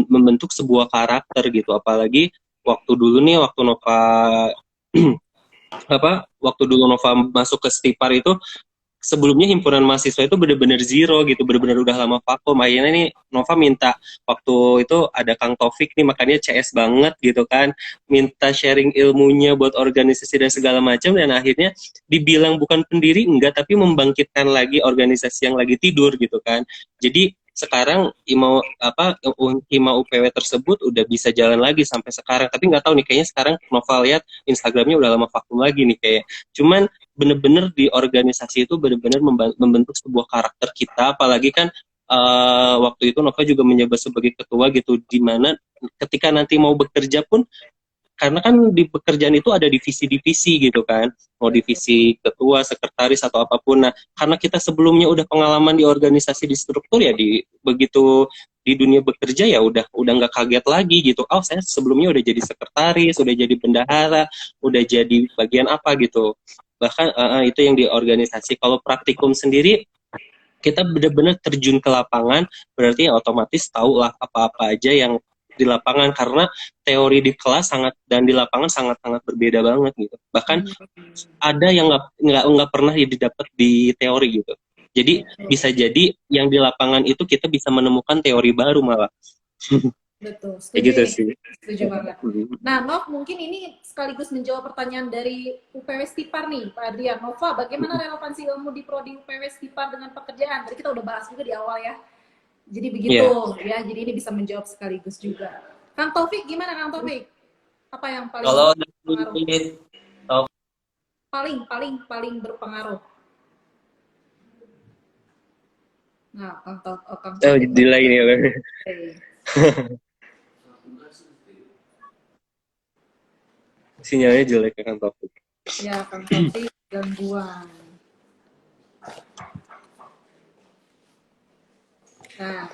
membentuk sebuah karakter gitu, apalagi waktu dulu Nova waktu dulu Nova masuk ke Stipar itu, sebelumnya himpunan mahasiswa itu benar-benar zero gitu, benar-benar udah lama vakum. Akhirnya nih Nova minta, waktu itu ada Kang Taufik nih, makanya CS banget gitu kan, minta sharing ilmunya buat organisasi dan segala macam, dan akhirnya dibilang bukan pendiri enggak, tapi membangkitkan lagi organisasi yang lagi tidur gitu kan. Jadi sekarang Hima UPW tersebut udah bisa jalan lagi sampai sekarang. Tapi nggak tahu nih, kayaknya sekarang Nova lihat Instagramnya udah lama vakum lagi nih kayak. Cuman bener-bener di organisasi itu bener-bener membentuk sebuah karakter kita, apalagi kan waktu itu Nova juga menjabat sebagai ketua gitu, di mana ketika nanti mau bekerja pun, karena kan di pekerjaan itu ada divisi-divisi gitu kan, mau divisi ketua, sekretaris atau apapun. Nah, karena kita sebelumnya udah pengalaman di organisasi di struktur ya, di begitu di dunia bekerja ya udah nggak kaget lagi gitu. Oh, saya sebelumnya udah jadi sekretaris, udah jadi bendahara, udah jadi bagian apa gitu. Bahkan itu yang di organisasi. Kalau praktikum sendiri, kita benar-benar terjun ke lapangan, berarti ya otomatis tahu lah apa-apa aja yang di lapangan, karena teori di kelas dan di lapangan sangat-sangat berbeda banget gitu. Bahkan ada yang nggak pernah didapat di teori gitu. Jadi bisa jadi yang di lapangan itu kita bisa menemukan teori baru malah. Betul, Kayak setuju gitu nih. sih. Setuju banget. Nah, Nov, mungkin ini sekaligus menjawab pertanyaan dari UPW Stipar nih, Pak Adrian. Nova, bagaimana relevansi ilmu di Prodi UPW Stipar dengan pekerjaan? Tadi kita udah bahas juga di awal ya. Jadi begitu ya, jadi ini bisa menjawab sekaligus juga. Kang Taufik, gimana Kang Taufik? Apa yang paling Kalau berpengaruh? dari Paling berpengaruh. Nah, Kang Oh, Taufik. di lain ya. Sinyalnya jelek kan Topik. Ya, Kang Taufik gangguan. Nah,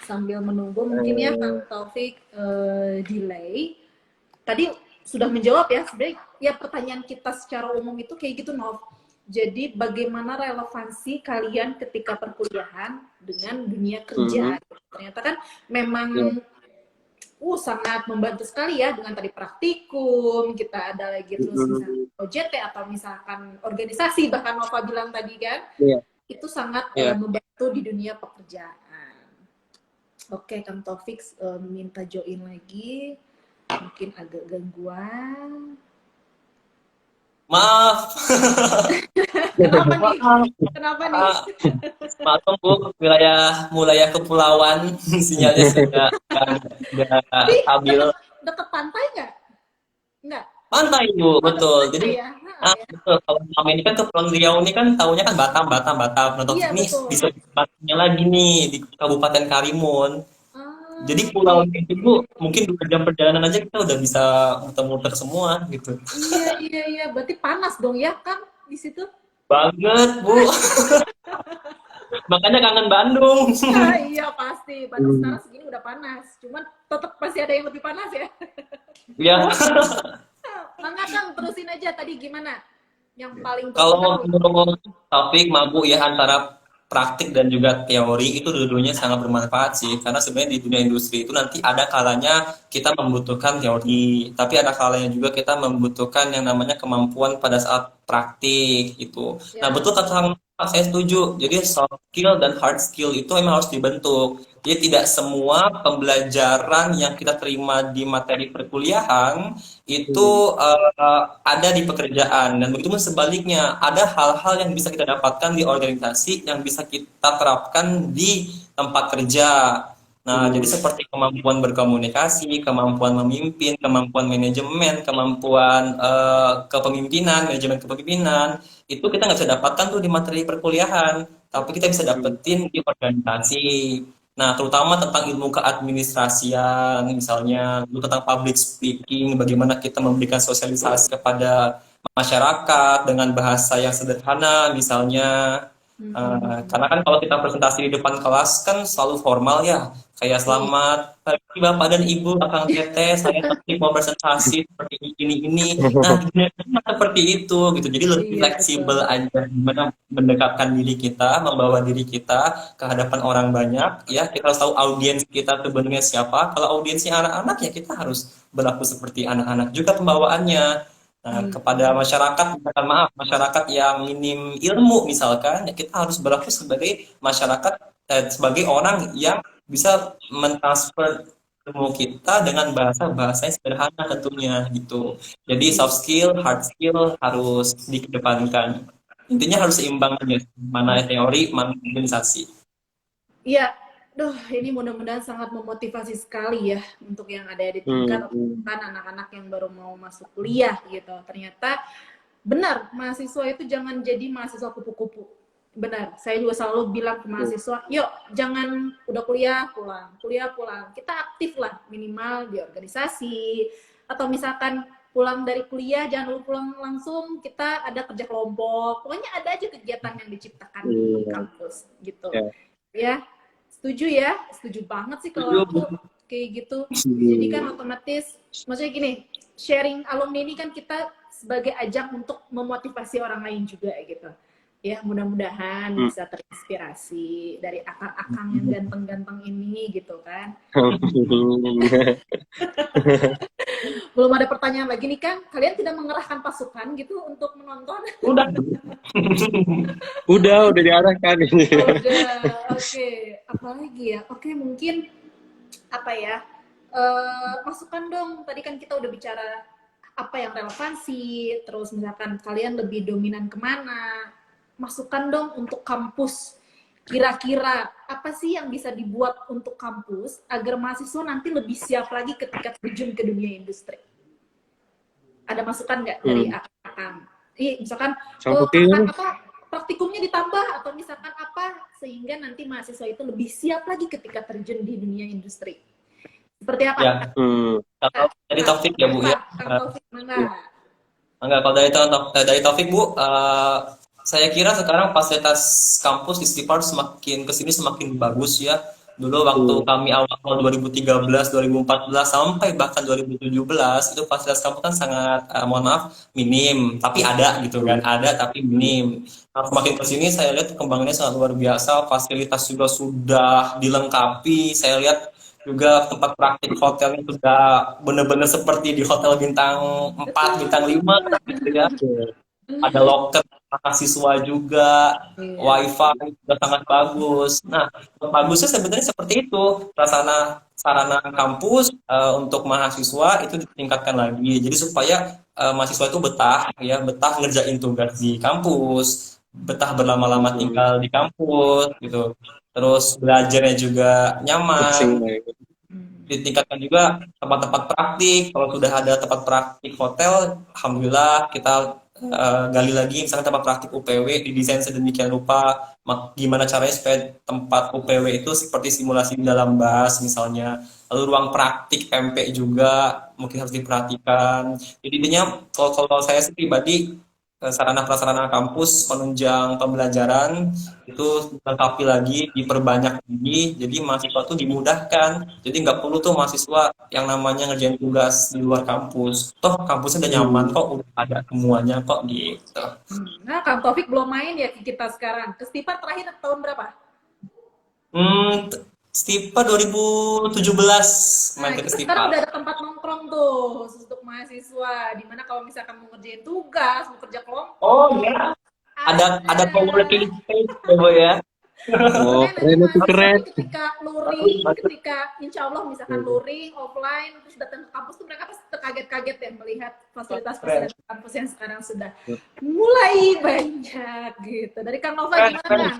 sambil menunggu mungkin ya Kang Taufik delay. Tadi sudah menjawab ya, sebenarnya ya pertanyaan kita secara umum itu kayak gitu, Nov. Jadi bagaimana relevansi kalian ketika perkuliahan dengan dunia kerja? Ternyata kan memang sangat membantu sekali ya dengan tadi praktikum, kita ada lagi terus misalkan OJT atau misalkan organisasi, bahkan Nova bilang tadi kan, itu sangat membantu di dunia pekerjaan. Oke, Kang Taufik minta join lagi, mungkin agak gangguan. Maaf. Kenapa nih? Kenapa nih? Maaf Bu, wilayah kepulauan sinyalnya sudah stabil. Deket pantai nggak? Nggak. Pantai Bu, betul. Jadi Ya. betul. Kalau selama ini kan Kepulauan Riau ini kan tahunya kan Batam. Nah, Iya, ini betul. bisa tempatnya lagi nih di Kabupaten Karimun. Jadi pulau itu Bu, mungkin 2 jam perjalanan aja kita udah bisa muter-muter semua gitu. Iya. Berarti panas dong ya, Kang, di situ? Banget, Bu. Makanya kangen Bandung. Iya, pasti. Bandung sekarang segini udah panas. Cuman tetap pasti ada yang lebih panas ya. Iya. Mangga Kang, terusin aja tadi gimana? Yang paling Kalau berpengaruh. menurut topik Mabu ya, antara praktik dan juga teori itu dua-duanya sangat bermanfaat sih, karena sebenarnya di dunia industri itu nanti ada kalanya kita membutuhkan teori, tapi ada kalanya juga kita membutuhkan yang namanya kemampuan pada saat praktik itu. Nah, betul kata Kang, saya setuju. Jadi soft skill dan hard skill itu memang harus dibentuk. Jadi tidak semua pembelajaran yang kita terima di materi perkuliahan itu ada di pekerjaan, dan begitu pun sebaliknya, ada hal-hal yang bisa kita dapatkan di organisasi yang bisa kita terapkan di tempat kerja. Nah, jadi seperti kemampuan berkomunikasi, kemampuan memimpin, kemampuan manajemen, kemampuan manajemen kepemimpinan, itu kita nggak bisa dapatkan tuh di materi perkuliahan, tapi kita bisa dapetin di organisasi. Nah, terutama tentang ilmu keadministrasian, misalnya tentang public speaking, bagaimana kita memberikan sosialisasi kepada masyarakat dengan bahasa yang sederhana, misalnya. Karena kan kalau kita presentasi di depan kelas kan selalu formal ya, kayak selamat pagi Bapak dan Ibu, Akang Teteh, saya nanti mau presentasi seperti ini. Nah, seperti itu gitu. Jadi lebih fleksibel aja, gimana mendekatkan diri kita, membawa diri kita ke hadapan orang banyak. Ya, kita harus tahu audiens kita sebenarnya siapa. Kalau audiensnya anak-anak ya kita harus berlaku seperti anak-anak juga pembawaannya. Nah, kepada masyarakat, misalkan maaf, masyarakat yang minim ilmu misalkan, ya kita harus berlaku sebagai masyarakat, sebagai orang yang bisa mentransfer ilmu kita dengan bahasa-bahasa yang sederhana tentunya gitu. Jadi soft skill, hard skill harus dikedepankan. Intinya harus seimbang aja, mana teori, mana organisasi. Iya, Duh, ini mudah-mudahan sangat memotivasi sekali ya untuk yang ada di tingkat atau Hmm. kan anak-anak yang baru mau masuk kuliah gitu. Ternyata benar, mahasiswa itu jangan jadi mahasiswa kupu-kupu. Benar, saya juga selalu bilang ke mahasiswa, yuk jangan udah kuliah pulang. Kita aktif lah minimal di organisasi atau misalkan pulang dari kuliah jangan dulu pulang langsung, kita ada kerja kelompok. Pokoknya ada aja kegiatan yang diciptakan di Hmm. kampus gitu. Ya. Ya, setuju ya, setuju banget sih kalau Setuju, aku Bu. kayak gitu. Jadi kan Hmm. otomatis, maksudnya gini, sharing alumni ini kan kita sebagai ajang untuk memotivasi orang lain juga gitu. Ya, mudah-mudahan Hmm. bisa terinspirasi dari akang-akang yang ganteng-ganteng ini gitu kan. Belum ada pertanyaan lagi nih Kang, kalian tidak mengerahkan pasukan gitu untuk menonton? Udah. Udah diarahkan ini. Oh, udah, oke. Apalagi ya? Oke, mungkin apa ya? Masukan dong. Tadi kan kita udah bicara apa yang relevansi, terus misalkan kalian lebih dominan kemana. Masukan dong untuk kampus. Kira-kira apa sih yang bisa dibuat untuk kampus agar mahasiswa nanti lebih siap lagi ketika terjun ke dunia industri? Ada masukan nggak dari Hmm. akang? Misalkan Cangkupi kan? apa praktikumnya ditambah atau misalkan apa sehingga nanti mahasiswa itu lebih siap lagi ketika terjun di dunia industri. Seperti apa? Ya, Hmm. kalau dari Taufik ya, Bu ya. Kang Taufik, mana? Enggak, kalau dari Taufik, Bu, saya kira sekarang fasilitas kampus di Stipar semakin kesini semakin bagus ya. Dulu waktu Hmm. kami awal 2013, 2014 sampai bahkan 2017 itu fasilitas kampus kan sangat mohon maaf minim, tapi ada gitu kan, ada tapi minim. Nah, semakin kesini saya lihat perkembangannya sangat luar biasa, fasilitas juga sudah dilengkapi. Saya lihat juga tempat praktik hotelnya sudah benar-benar seperti di hotel bintang 4 bintang 5 gitu ya. Ada loker mahasiswa juga, Iya. wifi juga sangat bagus. Nah, bagusnya sebenarnya seperti itu. Sarana kampus untuk mahasiswa itu ditingkatkan lagi. Jadi supaya mahasiswa itu betah ya, betah ngerjain tugas di kampus, betah berlama-lama Hmm. tinggal di kampus gitu. Terus belajarnya juga Asing nyaman, banget. ditingkatkan juga tempat-tempat praktik. Kalau sudah ada tempat praktik hotel, alhamdulillah kita gali lagi misalnya tempat praktik UPW didesain sedemikian rupa gimana caranya supaya tempat UPW itu seperti simulasi di dalam bus misalnya. Lalu ruang praktik MP juga mungkin harus diperhatikan. Jadi intinya kalau saya sih pribadi sarana prasarana kampus penunjang pembelajaran itu dilengkapi lagi, diperbanyak lagi, jadi mahasiswa tuh dimudahkan. Jadi nggak perlu tuh mahasiswa yang namanya ngerjain tugas di luar kampus. Toh kampusnya udah nyaman Hmm. kok, udah ada semuanya kok gitu. Nah, Kang Taufik belum main ya ke kita sekarang. Ke Stipar terakhir tahun berapa? Hmm, Stipa 2017 Nah, main ke kita sekarang Stipa. udah ada tempat nongkrong tuh khusus untuk mahasiswa. Dimana kalau misalkan mau ngerjain tugas, mau kerja Oh kelompok, ya, ada ada. co-working space ya, Bu ya. Oh, Supaya nanti keren itu mahasiswa keren. nih ketika Bagus, luring, bagus. ketika insya Allah misalkan luring, offline, terus datang ke kampus tuh mereka pasti terkaget-kaget ya melihat Keren, fasilitas-fasilitas kampus yang sekarang sudah mulai banyak gitu. Dari Kang Nova keren, gimana keren. Kang?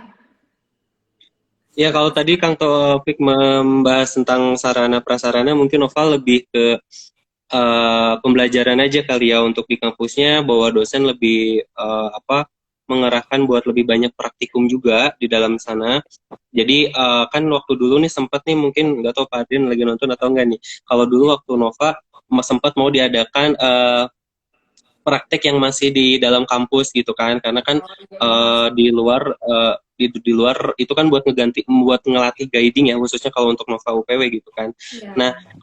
Ya kalau tadi Kang Taufik membahas tentang sarana prasarana, mungkin Nova lebih ke pembelajaran aja kali ya untuk di kampusnya, bahwa dosen lebih mengerahkan buat lebih banyak praktikum juga di dalam sana. Jadi kan waktu dulu nih sempat nih, mungkin nggak tahu Pak Adrian lagi nonton atau enggak nih. Kalau dulu waktu Nova sempat mau diadakan praktek yang masih di dalam kampus gitu kan, karena kan Oh iya iya masih. di luar di luar itu kan buat buat ngelatih guiding ya, khususnya kalau untuk Nova UPW gitu kan. Nah, Iya.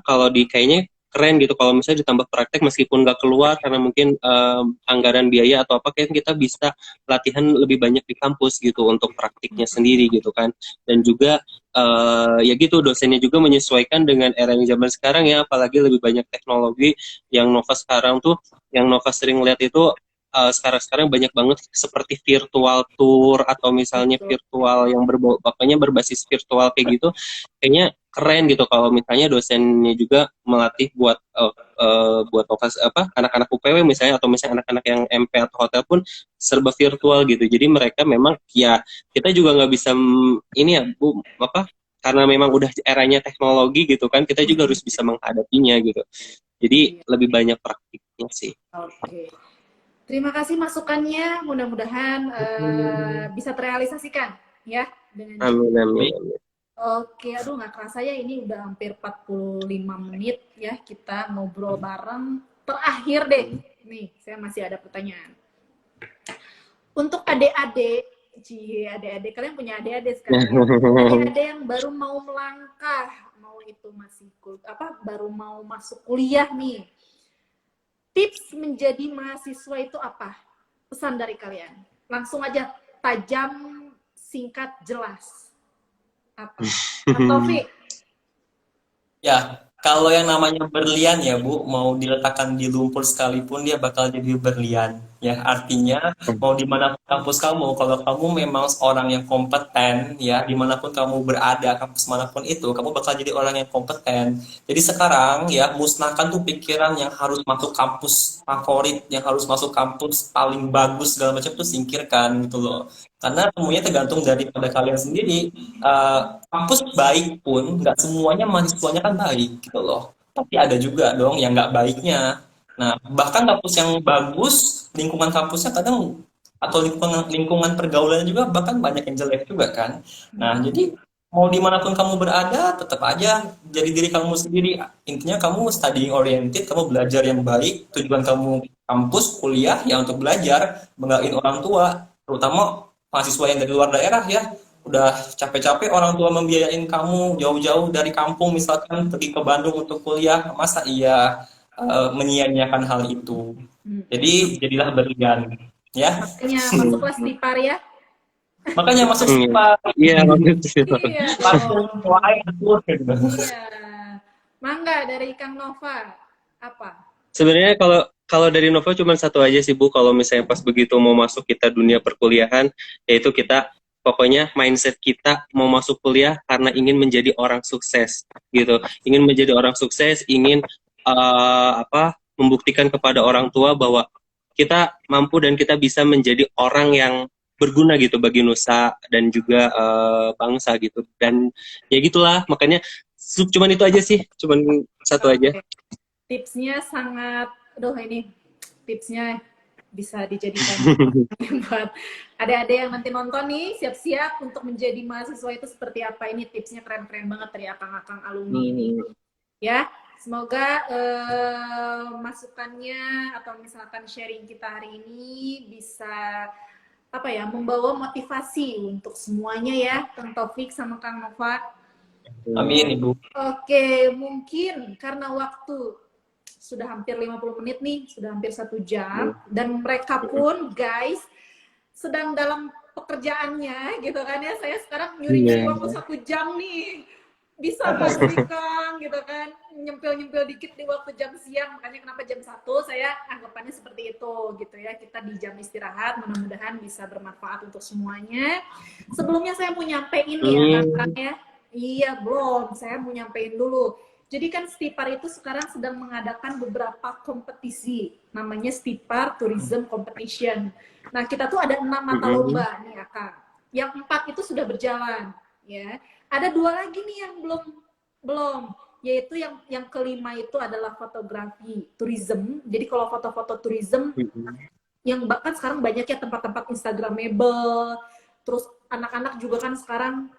kalau di kayaknya keren gitu kalau misalnya ditambah praktek meskipun nggak keluar karena mungkin anggaran biaya atau apa, kayak kita bisa latihan lebih banyak di kampus gitu untuk praktiknya sendiri gitu kan. Dan juga ya gitu, dosennya juga menyesuaikan dengan era yang zaman sekarang ya, apalagi lebih banyak teknologi yang Nova sekarang tuh, yang Nova sering lihat itu sekarang banyak banget seperti virtual tour atau misalnya Betul. virtual yang pokoknya berbasis virtual kayak gitu, kayaknya keren gitu kalau misalnya dosennya juga melatih buat buat anak-anak UPW misalnya, atau misalnya anak-anak yang MP atau hotel pun serba virtual gitu. Jadi mereka memang ya, kita juga nggak bisa ini ya Bu, karena memang udah eranya teknologi gitu kan, kita juga harus bisa menghadapinya gitu. Jadi Iya. lebih banyak praktiknya sih. Oke. Terima kasih masukannya. Mudah-mudahan bisa terrealisasikan ya dengan Amin, amin, Baik. amin. Oke, aduh nggak kerasa ya ini udah hampir 45 menit ya kita ngobrol bareng. Terakhir deh, nih saya masih ada pertanyaan. Untuk adik-adik, adik-adik kalian punya adik-adik sekarang ya. Adik-adik yang baru mau melangkah, mau itu masih baru mau masuk kuliah nih. Tips menjadi mahasiswa itu apa? Pesan dari kalian. Langsung aja tajam, singkat, jelas. Apa? Mas Taufik. Ya, kalau yang namanya berlian ya Bu, mau diletakkan di lumpur sekalipun dia bakal jadi berlian. Ya, artinya mau dimanapun kampus kamu, kalau kamu memang seorang yang kompeten, ya dimanapun kamu berada, kampus manapun itu, kamu bakal jadi orang yang kompeten. Jadi sekarang ya musnahkan tuh pikiran yang harus masuk kampus favorit, yang harus masuk kampus paling bagus segala macam tuh singkirkan gitu loh. Karena semuanya tergantung daripada kalian sendiri. Eh, Kampus baik pun nggak semuanya mahasiswanya kan baik gitu loh. Tapi ada juga dong yang nggak baiknya. Nah, bahkan kampus yang bagus, lingkungan kampusnya kadang atau lingkungan lingkungan pergaulannya juga bahkan banyak yang jelek juga kan. Nah, jadi mau dimanapun kamu berada, tetap aja jadi diri kamu sendiri. Intinya kamu studying oriented, kamu belajar yang baik. Tujuan kamu kampus, kuliah ya untuk belajar, banggain orang tua, terutama mahasiswa yang dari luar daerah ya. Udah capek-capek orang tua membiayain kamu jauh-jauh dari kampung misalkan pergi ke Bandung untuk kuliah, masa iya menyia-nyiakan hal itu. Jadi jadilah berlian ya. Makanya masuklah Stipar ya. Makanya masuk sifat Iya, bagus itu. Iya langsung dong. mulai atur gitu. Iya. Mangga dari Kang Nova. Apa? Sebenarnya kalau kalau dari Nova cuma satu aja sih Bu, kalau misalnya pas begitu mau masuk kita dunia perkuliahan, yaitu kita pokoknya mindset kita mau masuk kuliah karena ingin menjadi orang sukses gitu, ingin menjadi orang sukses, ingin membuktikan kepada orang tua bahwa kita mampu dan kita bisa menjadi orang yang berguna gitu bagi nusa dan juga bangsa gitu, dan ya gitulah, makanya cuman itu aja sih, cuman satu aja. Oke. Tipsnya sangat, aduh ini tipsnya bisa dijadikan buat adik-adik yang nanti nonton nih, siap-siap untuk menjadi mahasiswa itu seperti apa. Ini tipsnya keren-keren banget dari akang-akang alumni ini. Ya, semoga masukannya atau misalkan sharing kita hari ini bisa membawa motivasi untuk semuanya ya, Kang Taufik sama Kang Nova. Amin Ibu. Oke, mungkin karena waktu sudah hampir 50 menit nih, sudah hampir 1 jam, dan mereka pun guys sedang dalam pekerjaannya gitu kan ya. Saya sekarang nyuri-nyuri waktu 1 jam nih, bisa pasti Kang gitu kan, nyempil-nyempil dikit di waktu jam siang, makanya kenapa jam 1 saya anggapannya seperti itu gitu ya, kita di jam istirahat, mudah-mudahan bisa bermanfaat untuk semuanya. Sebelumnya saya mau nyampein ya Kang ya. Iya belum, saya mau nyampein dulu. Jadi kan Stipar itu sekarang sedang mengadakan beberapa kompetisi, namanya Stipar Tourism Competition. Nah kita tuh ada 6 mata lomba nih ya Kak. Yang 4 itu sudah berjalan, ya. Ada 2 lagi nih yang belum, yaitu yang kelima itu adalah fotografi tourism. Jadi kalau foto-foto tourism, yang bahkan sekarang banyak ya tempat-tempat Instagramable, terus anak-anak juga kan sekarang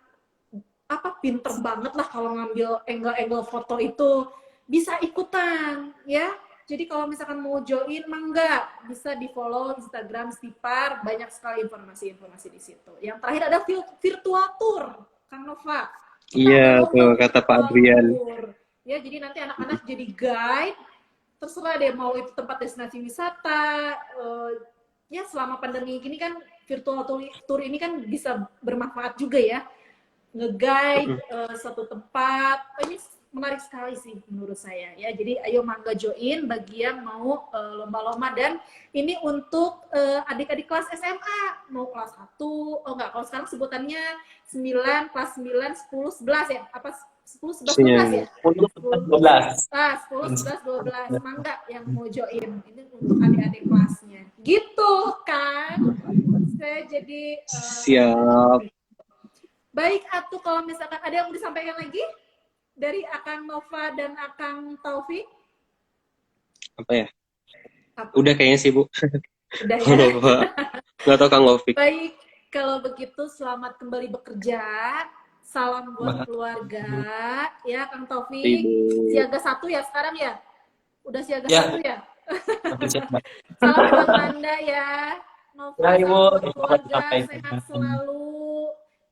pinter banget lah kalau ngambil angle-angle foto itu, bisa ikutan ya. Jadi kalau misalkan mau join mangga, bisa di follow Instagram Stipar, banyak sekali informasi-informasi di situ. Yang terakhir ada virtual tour Kang Nova. Iya tuh kata Pak Adrian. Ya, jadi nanti anak-anak jadi guide, terserah deh mau itu tempat destinasi wisata. Ya selama pandemi gini kan virtual tour ini kan bisa bermanfaat juga ya, nge-guide satu tempat. Ini menarik sekali sih menurut saya ya. Jadi ayo mangga join bagi yang mau lomba-lomba, dan ini untuk adik-adik kelas SMA, mau kelas 1, kalau sekarang sebutannya 9, kelas 9, 10, 11 ya, apa 10, 11, Iya, 12 iya. ya? 10, 10, 12. 10, 11, 12. Mangga yang mau join. Ini untuk adik-adik kelasnya. Gitu kan? Saya jadi Siap. baik atuh kalau misalkan ada yang mau disampaikan lagi dari Akang Nova dan Akang Taufik. Apa ya? Apa? Udah kayaknya sih, Bu. Udah Kang ya. Nova. Nggak tahu Kang Novik. Baik, kalau begitu selamat kembali bekerja. Salam buat keluarga. Ya, Kang Taufik. Ibu. Siaga 1 ya sekarang ya? Udah siaga Ya. 1 ya? Oke, siap, Mbak. Salam buat Nanda ya. Nova, Ya, Ibu. salam buat Terima kasih keluarga. sampaikan. Sehat selalu.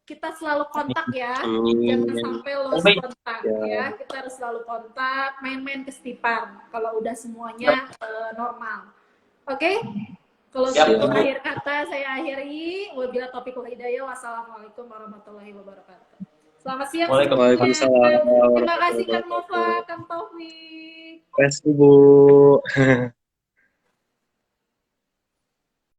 Kita selalu kontak ya. Amin. Jangan sampai lost Baik. kontak Ya. ya. Kita harus selalu kontak. Main-main ke Stipan. Kalau udah semuanya normal. Oke? Kalau Siap, gitu Ibu. akhir kata saya akhiri. Wabillahi taufiq wal hidayah. Wassalamualaikum warahmatullahi wabarakatuh. Selamat siang Waalaikumsalam semuanya. Terima kasih Kang warahmatullahi Nova, wabarakatuh. Kang Taufik. Terima kasih, Bu.